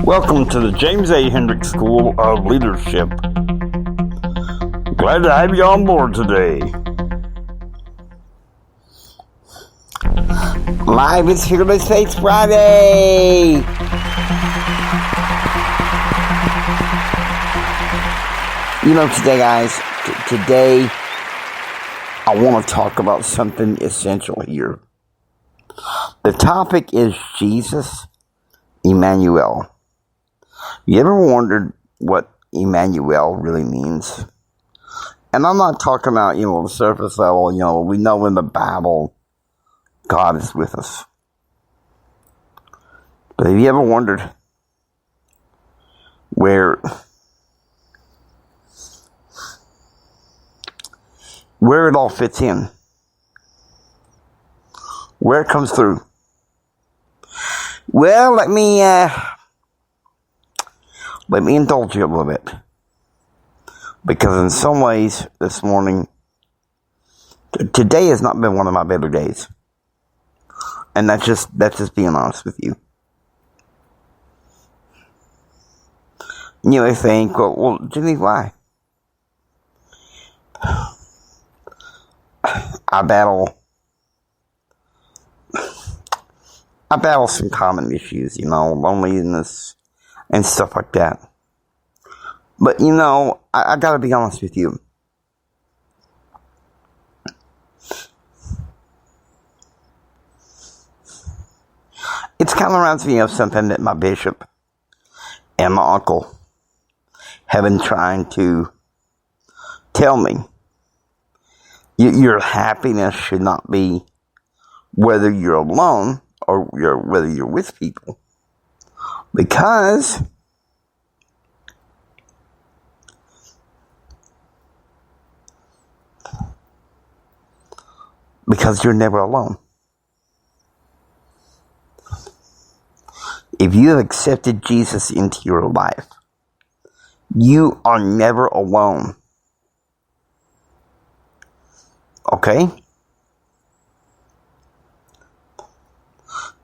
Welcome to the James A. Hendricks School of Leadership. Glad to have you on board today. Live is Fearless Faith Friday! Today, guys, today I want to talk about something essential here. The topic is Jesus, Emmanuel. You ever wondered what Emmanuel really means? And I'm not talking about, the surface level. We know in the Bible, God is with us. But have you ever wondered where it all fits in? Where it comes through? Well, let me indulge you a little bit. Because in some ways, this morning, today has not been one of my better days. And that's just being honest with you. They think, well, Jimmy, why? I battle some common issues, loneliness and stuff like that. But, I gotta be honest with you. It's kind of reminds me of something that my bishop and my uncle have been trying to tell me. Your happiness should not be whether you're alone or whether you're with people. Because you're never alone. If you have accepted Jesus into your life, you are never alone. Okay?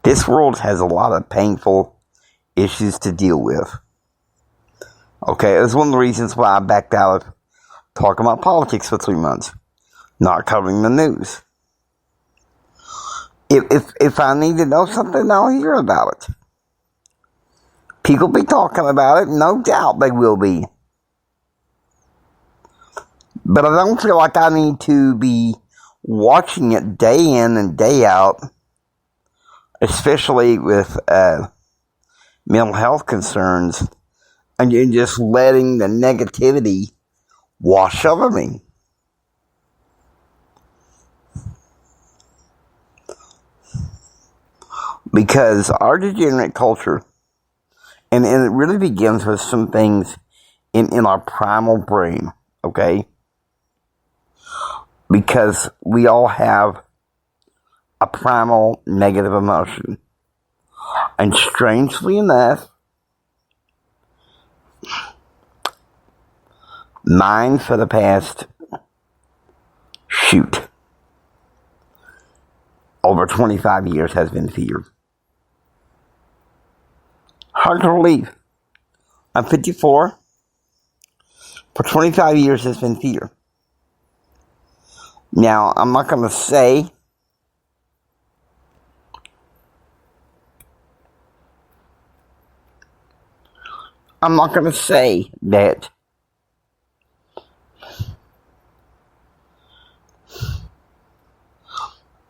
This world has a lot of painful issues to deal with. Okay, it was one of the reasons why I backed out of talking about politics for 3 months. Not covering the news. If I need to know something, I'll hear about it. People be talking about it, no doubt they will be. But I don't feel like I need to be watching it day in and day out, especially with mental health concerns, and you're just letting the negativity wash over me. Because our degenerate culture, and it really begins with some things in our primal brain, okay? Because we all have a primal negative emotion. And strangely enough, mine for the past, over 25 years has been fear. Hard to believe. I'm 54. For 25 years, it's been fear. Now, I'm not going to say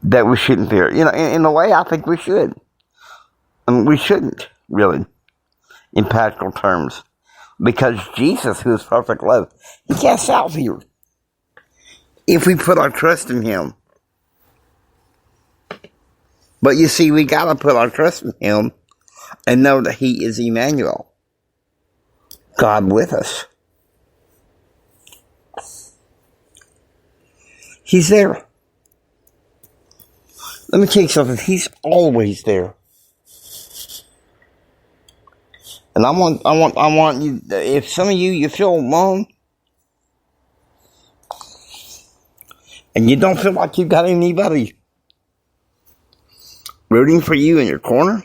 that we shouldn't fear. In a way, I think we should. And we shouldn't, really, in practical terms. Because Jesus, who is perfect love, He casts out fear. If we put our trust in Him. But you see, we gotta put our trust in Him and know that He is Emmanuel. God with us. He's there. Let me tell you something. He's always there. And I want you, if some of you feel alone, and you don't feel like you've got anybody rooting for you in your corner,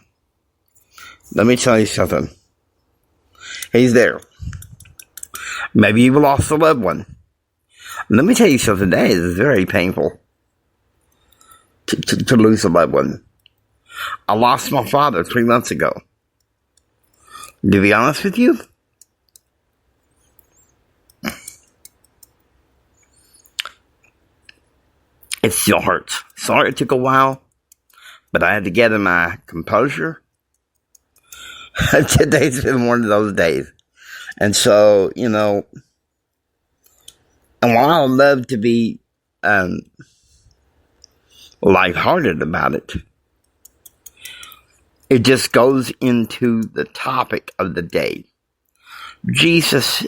Let me tell you something. He's there. Maybe you lost a loved one. Let me tell you something. That is very painful to lose a loved one. I lost my father 3 months ago. To be honest with you, it still hurts. Sorry it took a while, but I had to gather my composure. Today's been one of those days. And so, and while I love to be lighthearted about it, it just goes into the topic of the day. Jesus,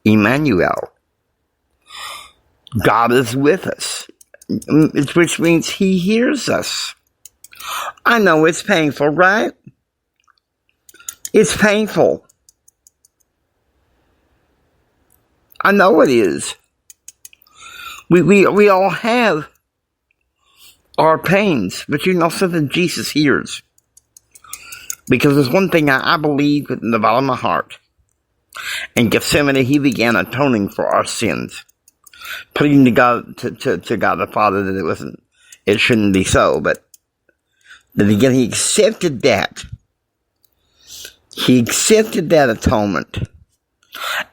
Emmanuel. God is with us, which means He hears us. I know it's painful, right? It's painful. I know it is. We all have our pains, but you know something? Jesus hears. Because there's one thing I believe in the bottom of my heart. In Gethsemane, He began atoning for our sins, pleading to God, to God the Father that it shouldn't be so. But then again, He accepted that. He accepted that atonement.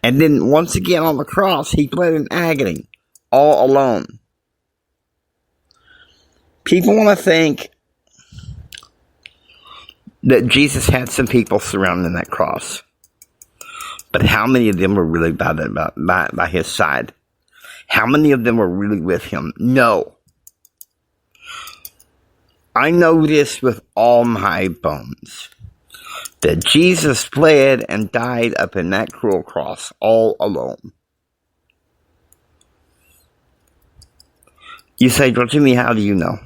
And then once again on the cross, He bled in agony, all alone. People want to think that Jesus had some people surrounding that cross. But how many of them were really by His side? How many of them were really with Him? No. I know this with all my bones, that Jesus bled and died up in that cruel cross all alone. You say, well, Jimmy, how do you know?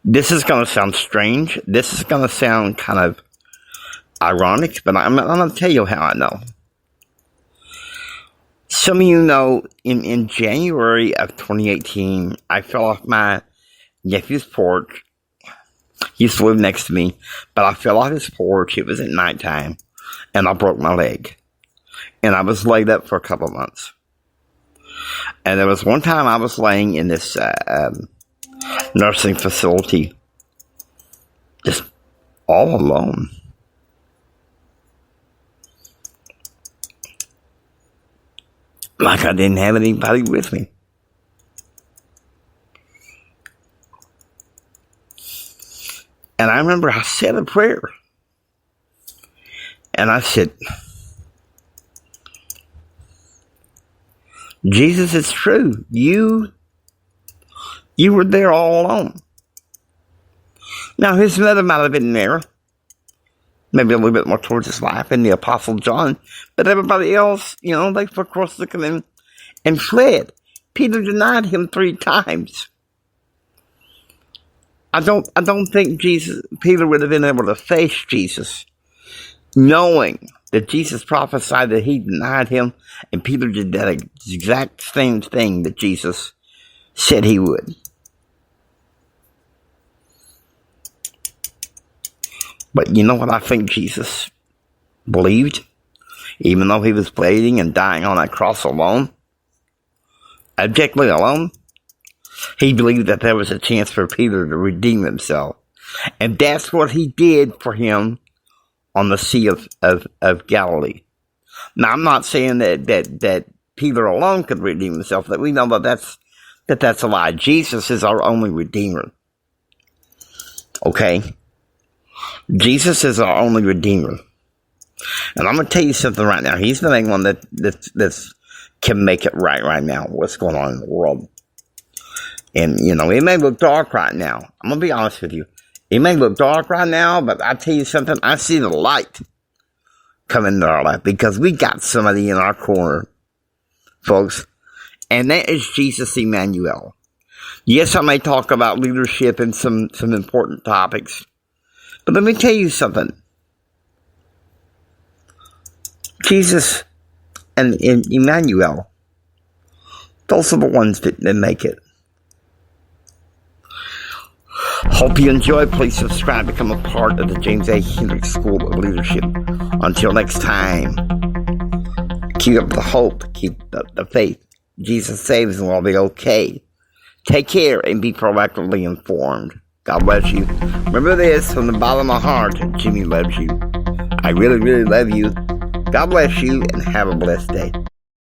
This is going to sound strange. This is going to sound kind of ironic, but I'm going to tell you how I know. Some of you know, in January of 2018, I fell off my nephew's porch. He used to live next to me, but I fell off his porch. It was at nighttime, and I broke my leg. And I was laid up for a couple of months. And there was one time I was laying in this nursing facility, just all alone. Like I didn't have anybody with me. And I remember I said a prayer. And I said, Jesus, it's true. You were there all alone. Now, his mother might have been there. Maybe a little bit more towards his life and the Apostle John. But everybody else, they of course looked at him and fled. Peter denied Him 3 times. I don't think Peter would have been able to face Jesus, knowing that Jesus prophesied that He denied Him, and Peter did that exact same thing that Jesus said he would. But you know what I think Jesus believed? Even though He was bleeding and dying on that cross alone, abjectly alone, He believed that there was a chance for Peter to redeem himself. And that's what He did for him on the Sea of Galilee. Now, I'm not saying that Peter alone could redeem himself. That we know that's a lie. Jesus is our only Redeemer. Okay? Jesus is our only Redeemer. And I'm going to tell you something right now. He's the only one that can make it right now, what's going on in the world. And, it may look dark right now. I'm going to be honest with you. It may look dark right now, but I tell you something, I see the light coming into our life because we got somebody in our corner, folks. And that is Jesus, Emmanuel. Yes, I may talk about leadership and some important topics. But let me tell you something. Jesus and Emmanuel, those are the ones that make it. Hope you enjoyed. Please subscribe, become a part of the James A. Hendricks School of Leadership. Until next time, keep up the hope, keep the faith. Jesus saves and we'll be okay. Take care and be proactively informed. God bless you. Remember this, from the bottom of my heart, Jimmy loves you. I really, really love you. God bless you and have a blessed day.